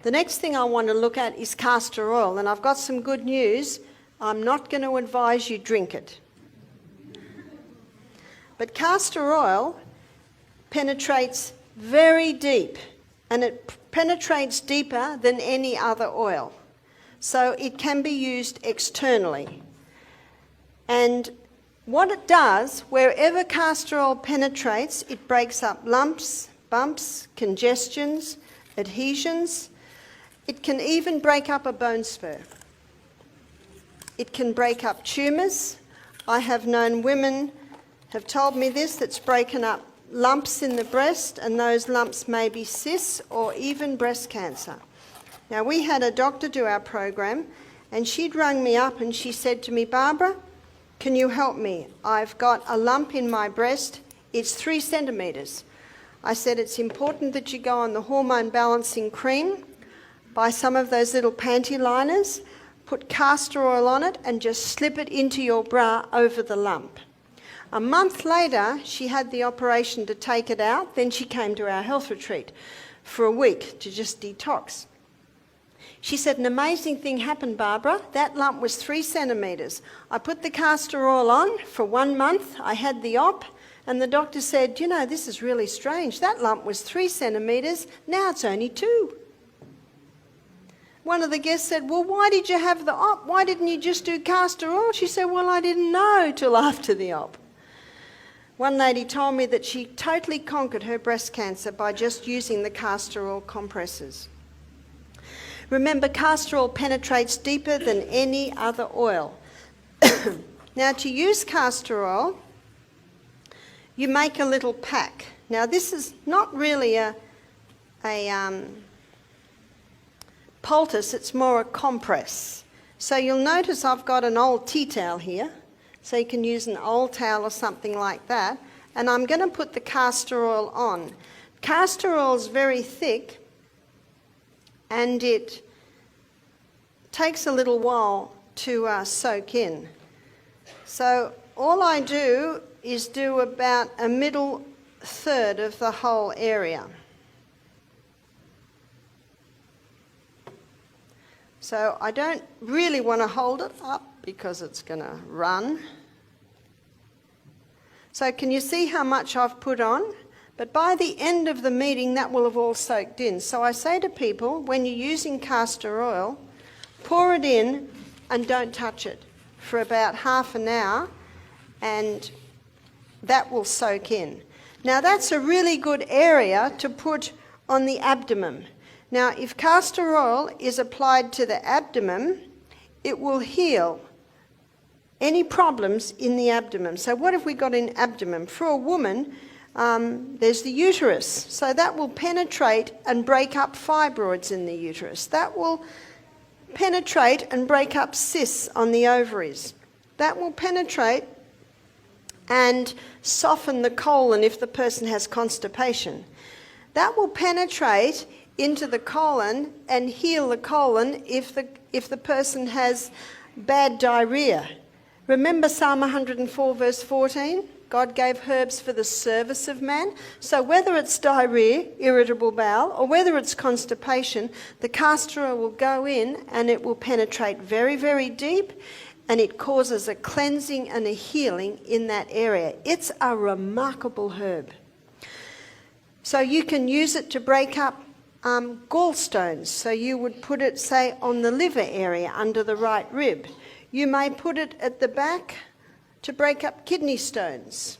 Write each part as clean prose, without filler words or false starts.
The next thing I want to look at is castor oil, and I've got some good news. I'm not going to advise you drink it. But castor oil penetrates very deep, and it penetrates deeper than any other oil. So it can be used externally. And what it does, wherever castor oil penetrates, it breaks up lumps, bumps, congestions, adhesions. It can even break up a bone spur. It can break up tumours. I have known women have told me this, that's broken up lumps in the breast, and those lumps may be cysts or even breast cancer. Now, we had a doctor do our program, and she'd rung me up and she said to me, Barbara, can you help me? I've got a lump in my breast. It's 3 centimetres. I said, it's important that you go on the hormone balancing cream, buy some of those little panty liners, put castor oil on it, and just slip it into your bra over the lump. A month later, she had the operation to take it out. Then she came to our health retreat for a week to just detox. She said, an amazing thing happened, Barbara. That lump was 3 centimetres. I put the castor oil on for 1 month. I had the op, and the doctor said, you know, this is really strange. That lump was 3 centimetres. Now it's only 2. One of the guests said, well, why did you have the op? Why didn't you just do castor oil? She said, well, I didn't know till after the op. One lady told me that she totally conquered her breast cancer by just using the castor oil compresses. Remember, castor oil penetrates deeper than any other oil. Now, to use castor oil, you make a little pack. Now, this is not really a poultice, it's more a compress. So you'll notice I've got an old tea towel here, so you can use an old towel or something like that, and I'm going to put the castor oil on. Castor oil is very thick, and it takes a little while to soak in. So all I do is do about a middle third of the whole area. So I don't really want to hold it up because it's going to run. So can you see how much I've put on? But by the end of the meeting, that will have all soaked in. So I say to people, when you're using castor oil, pour it in and don't touch it for about half an hour, and that will soak in. Now, that's a really good area to put on the abdomen. Now, if castor oil is applied to the abdomen, it will heal any problems in the abdomen. So what have we got in abdomen? For a woman, there's the uterus. So that will penetrate and break up fibroids in the uterus. That will penetrate and break up cysts on the ovaries. That will penetrate and soften the colon if the person has constipation. That will penetrate into the colon and heal the colon if the person has bad diarrhea. Remember Psalm 104 verse 14? God gave herbs for the service of man. So whether it's diarrhea, irritable bowel, or whether it's constipation, the castor oil will go in and it will penetrate very, very deep, and it causes a cleansing and a healing in that area. It's a remarkable herb. So you can use it to break up gallstones. So you would put it, say, on the liver area under the right rib. You may put it at the back to break up kidney stones.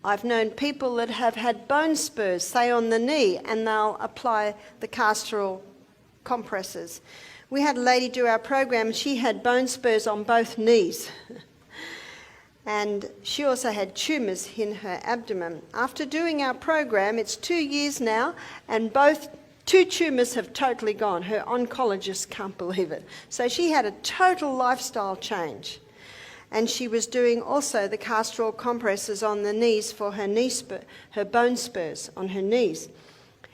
I've known people that have had bone spurs, say on the knee, and they'll apply the castor oil compresses. We had a lady do our program, she had bone spurs on both knees. And she also had tumours in her abdomen. After doing our program, it's 2 years now, and both 2 tumours have totally gone. Her oncologist can't believe it. So she had a total lifestyle change. And she was doing also the castor oil compresses on the knees for her bone spurs on her knees.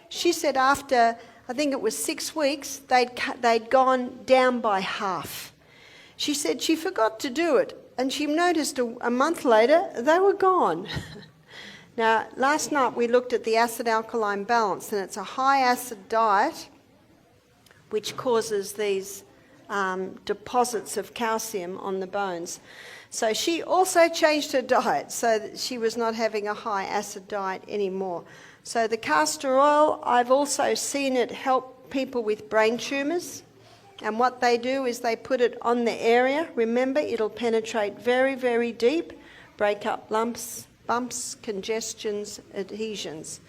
She said after, I think it was 6 weeks, they'd gone down by half. She said she forgot to do it, and she noticed a month later they were gone. Now, last night we looked at the acid-alkaline balance, and it's a high-acid diet which causes these deposits of calcium on the bones. So she also changed her diet so that she was not having a high acid diet anymore. So the castor oil, I've also seen it help people with brain tumours. And what they do is they put it on the area. Remember, it'll penetrate very, very deep, break up lumps, bumps, congestions, adhesions.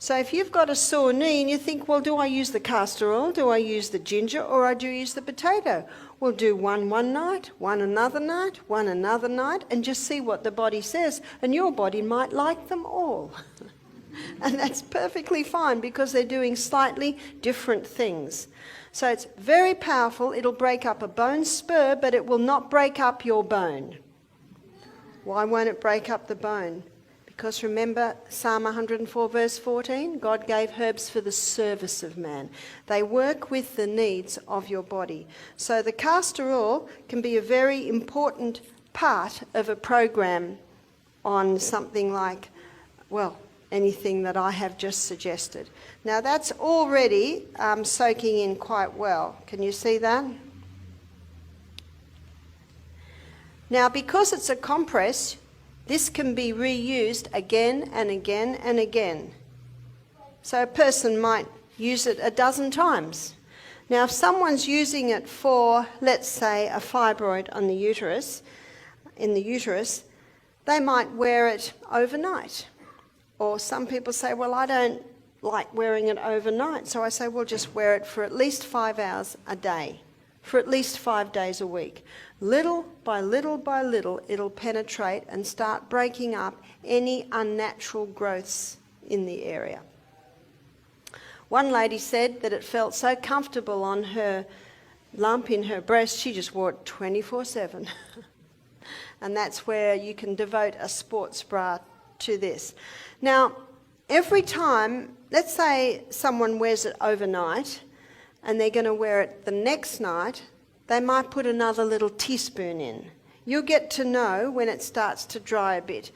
So if you've got a sore knee and you think, well, do I use the castor oil, do I use the ginger, or I do use the potato? Well, do one night, one another night, one another night, and just see what the body says. And your body might like them all. And that's perfectly fine because they're doing slightly different things. So it's very powerful. It'll break up a bone spur, but it will not break up your bone. Why won't it break up the bone? Because remember Psalm 104 verse 14, God gave herbs for the service of man. They work with the needs of your body. So the castor oil can be a very important part of a program on something like, well, anything that I have just suggested. Now that's already soaking in quite well. Can you see that? Now because it's a compress, this can be reused again and again and again. So a person might use it a dozen times. Now if someone's using it for, let's say, a fibroid on the uterus, in the uterus, they might wear it overnight. Or some people say, well, I don't like wearing it overnight. So I say, well, just wear it for at least 5 hours a day, for at least 5 days a week. Little by little by little, it'll penetrate and start breaking up any unnatural growths in the area. One lady said that it felt so comfortable on her lump in her breast, she just wore it 24/7. And that's where you can devote a sports bra to this. Now, every time, let's say someone wears it overnight and they're going to wear it the next night, they might put another little teaspoon in. You'll get to know when it starts to dry a bit.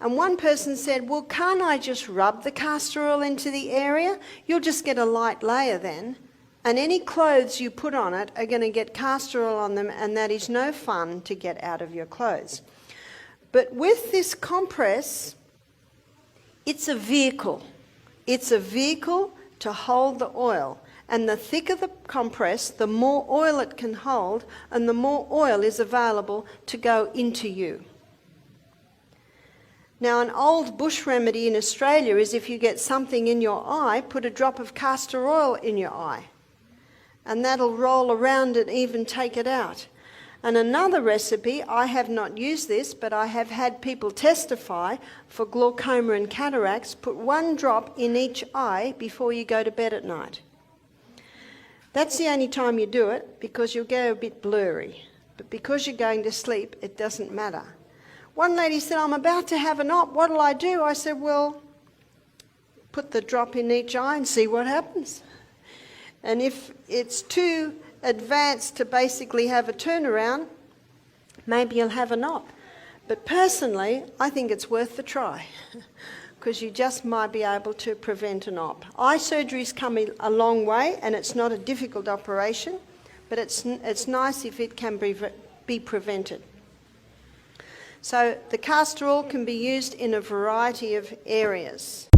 And one person said, well, can't I just rub the castor oil into the area? You'll just get a light layer then. And any clothes you put on it are going to get castor oil on them, and that is no fun to get out of your clothes. But with this compress, it's a vehicle. It's a vehicle to hold the oil. And the thicker the compress, the more oil it can hold, and the more oil is available to go into you. Now, an old bush remedy in Australia is if you get something in your eye, put a drop of castor oil in your eye. And that'll roll around and even take it out. And another recipe, I have not used this, but I have had people testify for glaucoma and cataracts, put 1 drop in each eye before you go to bed at night. That's the only time you do it, because you'll go a bit blurry. But because you're going to sleep, it doesn't matter. One lady said, I'm about to have an op, what'll I do? I said, well, put the drop in each eye and see what happens. And if it's too advanced to basically have a turnaround, maybe you'll have an op. But personally, I think it's worth the try, because you just might be able to prevent an op. Eye surgery's come a long way, and it's not a difficult operation, but it's nice if it can be prevented. So the castor oil can be used in a variety of areas.